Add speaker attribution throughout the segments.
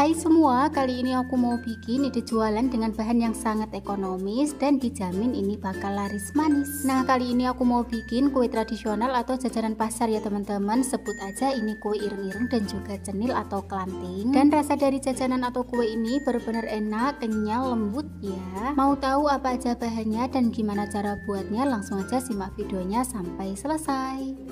Speaker 1: Hai semua, kali ini aku mau bikin ide jualan dengan bahan yang sangat ekonomis dan dijamin ini bakal laris manis. Nah, kali ini aku mau bikin kue tradisional atau jajanan pasar ya teman-teman. Sebut aja ini kue ireng-ireng dan juga cenil atau kelanting. Dan rasa dari jajanan atau kue ini benar-benar enak, kenyal, lembut ya. Mau tahu apa aja bahannya dan gimana cara buatnya? Langsung aja simak videonya sampai selesai.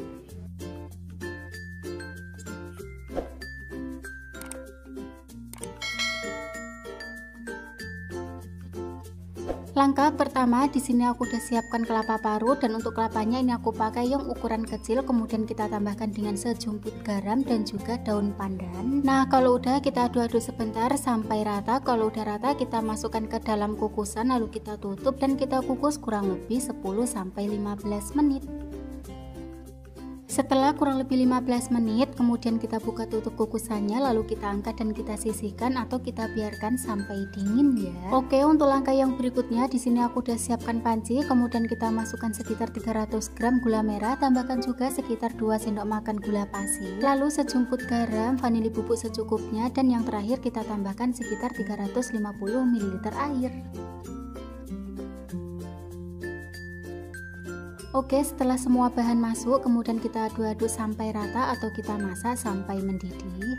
Speaker 1: Langkah pertama, di sini aku udah siapkan kelapa parut, dan untuk kelapanya ini aku pakai yang ukuran kecil. Kemudian kita tambahkan dengan sejumput garam dan juga daun pandan. Nah, kalau udah kita aduk-aduk sebentar sampai rata. Kalau udah rata kita masukkan ke dalam kukusan, lalu kita tutup dan kita kukus kurang lebih 10-15 menit. Setelah kurang lebih 15 menit, kemudian kita buka tutup kukusannya, lalu kita angkat dan kita sisihkan atau kita biarkan sampai dingin ya. Oke, untuk langkah yang berikutnya di sini aku udah siapkan panci, kemudian kita masukkan sekitar 300 gram gula merah, tambahkan juga sekitar 2 sendok makan gula pasir, lalu sejumput garam, vanili bubuk secukupnya, dan yang terakhir kita tambahkan sekitar 350 ml air. Oke, setelah semua bahan masuk, kemudian kita aduk-aduk sampai rata atau kita masak sampai mendidih.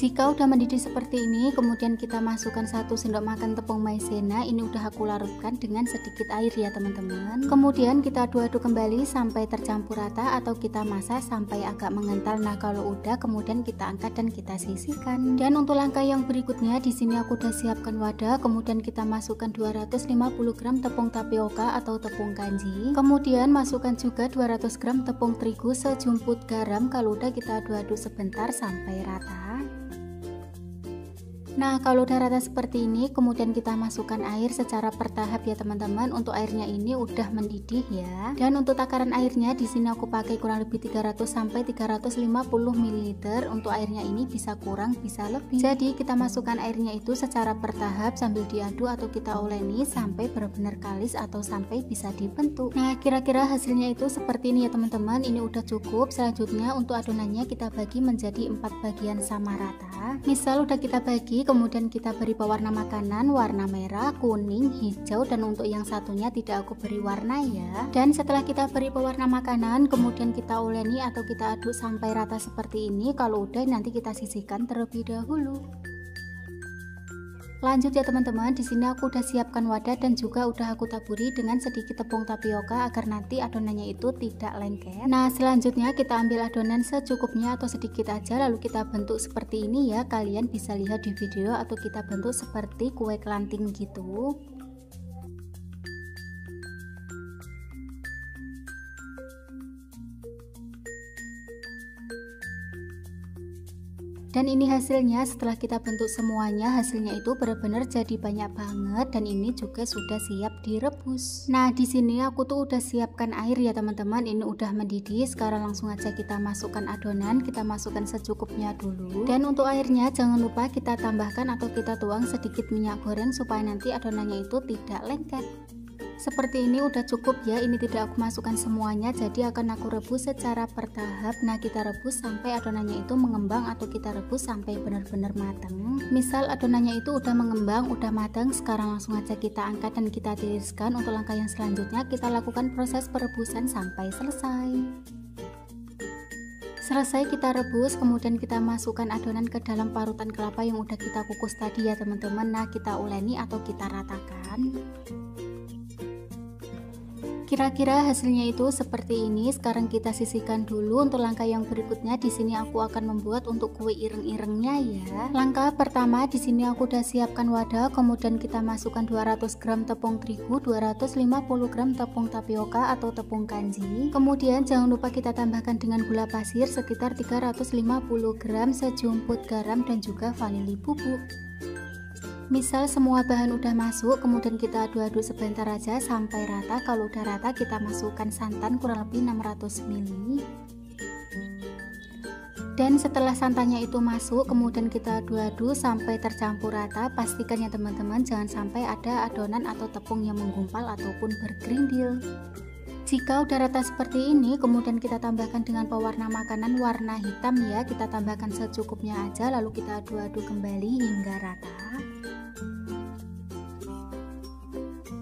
Speaker 1: Jika udah mendidih seperti ini, kemudian kita masukkan 1 sendok makan tepung maizena. Ini udah aku larutkan dengan sedikit air ya teman-teman. Kemudian kita aduk-aduk kembali sampai tercampur rata atau kita masak sampai agak mengental. Nah, kalau udah kemudian kita angkat dan kita sisihkan. Dan untuk langkah yang berikutnya, di sini aku udah siapkan wadah. Kemudian kita masukkan 250 gram tepung tapioka atau tepung kanji. Kemudian masukkan juga 200 gram tepung terigu, sejumput garam. Kalau udah kita aduk-aduk sebentar sampai rata. Nah, kalau udah rata seperti ini, kemudian kita masukkan air secara bertahap ya teman-teman. Untuk airnya ini udah mendidih ya. Dan untuk takaran airnya di sini aku pakai kurang lebih 300 sampai 350 ml. Untuk airnya ini bisa kurang, bisa lebih. Jadi kita masukkan airnya itu secara bertahap sambil diaduk atau kita oleni sampai benar-benar kalis atau sampai bisa dibentuk. Nah, kira-kira hasilnya itu seperti ini ya teman-teman. Ini udah cukup. Selanjutnya untuk adonannya kita bagi menjadi 4 bagian sama rata. Misal udah kita bagi, kemudian kita beri pewarna makanan warna merah, kuning, hijau, dan untuk yang satunya tidak aku beri warna ya. Dan setelah kita beri pewarna makanan, kemudian kita uleni atau kita aduk sampai rata seperti ini. Kalau udah nanti kita sisihkan terlebih dahulu. Lanjut ya teman-teman, di sini aku udah siapkan wadah dan juga udah aku taburi dengan sedikit tepung tapioka agar nanti adonannya itu tidak lengket. Nah, selanjutnya kita ambil adonan secukupnya atau sedikit aja, lalu kita bentuk seperti ini ya. Kalian bisa lihat di video atau kita bentuk seperti kue kelanting gitu. Dan ini hasilnya setelah kita bentuk semuanya, hasilnya itu benar-benar jadi banyak banget dan ini juga sudah siap direbus. Nah, di sini aku tuh udah siapkan air ya teman-teman. Ini udah mendidih. Sekarang langsung aja kita masukkan adonan, kita masukkan secukupnya dulu. Dan untuk airnya jangan lupa kita tambahkan atau kita tuang sedikit minyak goreng supaya nanti adonannya itu tidak lengket. Seperti ini udah cukup ya, ini tidak aku masukkan semuanya, jadi akan aku rebus secara bertahap. Nah, kita rebus sampai adonannya itu mengembang atau kita rebus sampai benar-benar matang. Misal adonannya itu udah mengembang, udah matang, sekarang langsung aja kita angkat dan kita tiriskan. Untuk langkah yang selanjutnya kita lakukan proses perebusan sampai selesai. Selesai kita rebus, kemudian kita masukkan adonan ke dalam parutan kelapa yang udah kita kukus tadi ya teman-teman. Nah, kita uleni atau kita ratakan. Kira-kira hasilnya itu seperti ini. Sekarang kita sisihkan dulu. Untuk langkah yang berikutnya di sini aku akan membuat untuk kue ireng-irengnya ya. Langkah pertama di sini aku udah siapkan wadah, kemudian kita masukkan 200 gram tepung terigu, 250 gram tepung tapioka atau tepung kanji. Kemudian jangan lupa kita tambahkan dengan gula pasir sekitar 350 gram, sejumput garam dan juga vanili bubuk. Misal semua bahan udah masuk, kemudian kita aduk-aduk sebentar aja sampai rata. Kalau udah rata kita masukkan santan kurang lebih 600 ml. Dan setelah santannya itu masuk, kemudian kita aduk-aduk sampai tercampur rata. Pastikan ya teman-teman, jangan sampai ada adonan atau tepung yang menggumpal ataupun bergerindil. Jika udah rata seperti ini, kemudian kita tambahkan dengan pewarna makanan warna hitam ya. Kita tambahkan secukupnya aja, lalu kita aduk-aduk kembali hingga rata.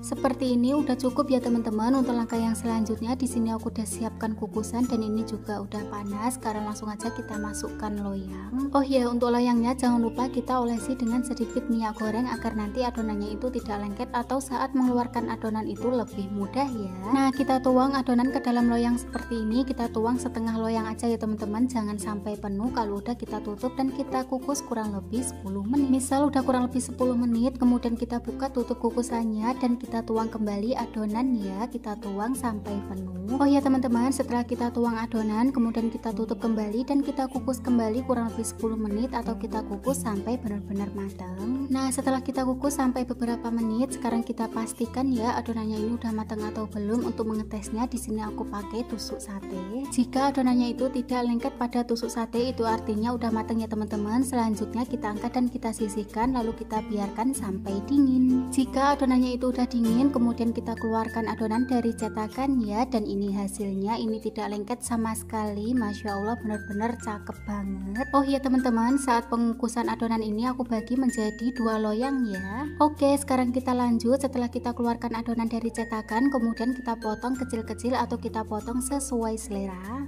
Speaker 1: Seperti ini udah cukup ya teman-teman. Untuk langkah yang selanjutnya, di sini aku udah siapkan kukusan dan ini juga udah panas. Sekarang langsung aja kita masukkan loyang. Oh ya, untuk loyangnya jangan lupa kita olesi dengan sedikit minyak goreng agar nanti adonannya itu tidak lengket atau saat mengeluarkan adonan itu lebih mudah ya. Nah, kita tuang adonan ke dalam loyang seperti ini. Kita tuang setengah loyang aja ya teman-teman, jangan sampai penuh. Kalau udah kita tutup dan kita kukus kurang lebih 10 menit. Misal udah kurang lebih 10 menit, kemudian kita buka tutup kukusannya dan kita tuang kembali adonan ya. Kita tuang sampai penuh. Oh ya teman-teman, setelah kita tuang adonan, kemudian kita tutup kembali dan kita kukus kembali kurang lebih 10 menit atau kita kukus sampai benar-benar matang. Nah, setelah kita kukus sampai beberapa menit, sekarang kita pastikan ya adonannya ini udah matang atau belum. Untuk mengetesnya, di sini aku pakai tusuk sate. Jika adonannya itu tidak lengket pada tusuk sate, itu artinya udah matang ya teman-teman. Selanjutnya kita angkat dan kita sisihkan, lalu kita biarkan sampai dingin. Jika adonannya itu udah dingin, kemudian kita keluarkan adonan dari cetakan ya. Dan ini hasilnya, ini tidak lengket sama sekali. Masya Allah, benar-benar cakep banget. Oh ya teman-teman, saat pengukusan adonan ini aku bagi menjadi 2 loyang ya. Oke, sekarang kita lanjut. Setelah kita keluarkan adonan dari cetakan, kemudian kita potong kecil-kecil atau kita potong sesuai selera.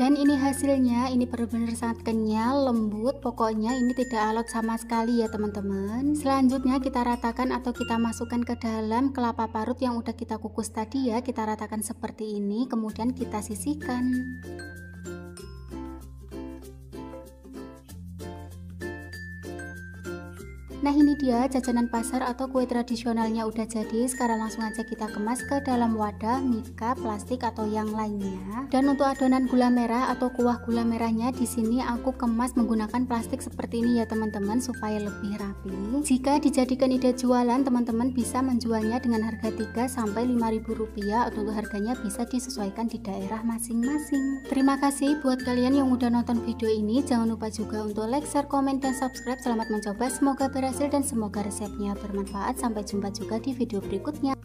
Speaker 1: Dan ini hasilnya, ini benar-benar sangat kenyal, lembut, pokoknya ini tidak alot sama sekali ya teman-teman. Selanjutnya kita ratakan atau kita masukkan ke dalam kelapa parut yang udah kita kukus tadi ya. Kita ratakan seperti ini, kemudian kita sisihkan. Nah, ini dia jajanan pasar atau kue tradisionalnya udah jadi. Sekarang langsung aja kita kemas ke dalam wadah, mika, plastik atau yang lainnya. Dan untuk adonan gula merah atau kuah gula merahnya, di sini aku kemas menggunakan plastik seperti ini ya teman-teman, supaya lebih rapi. Jika dijadikan ide jualan, teman-teman bisa menjualnya dengan harga 3 sampai 5.000 rupiah. Untuk harganya bisa disesuaikan di daerah masing-masing. Terima kasih buat kalian yang udah nonton video ini. Jangan lupa juga untuk like, share, komen, dan subscribe. Selamat mencoba, semoga berhasil dan semoga resepnya bermanfaat. Sampai jumpa juga di video berikutnya.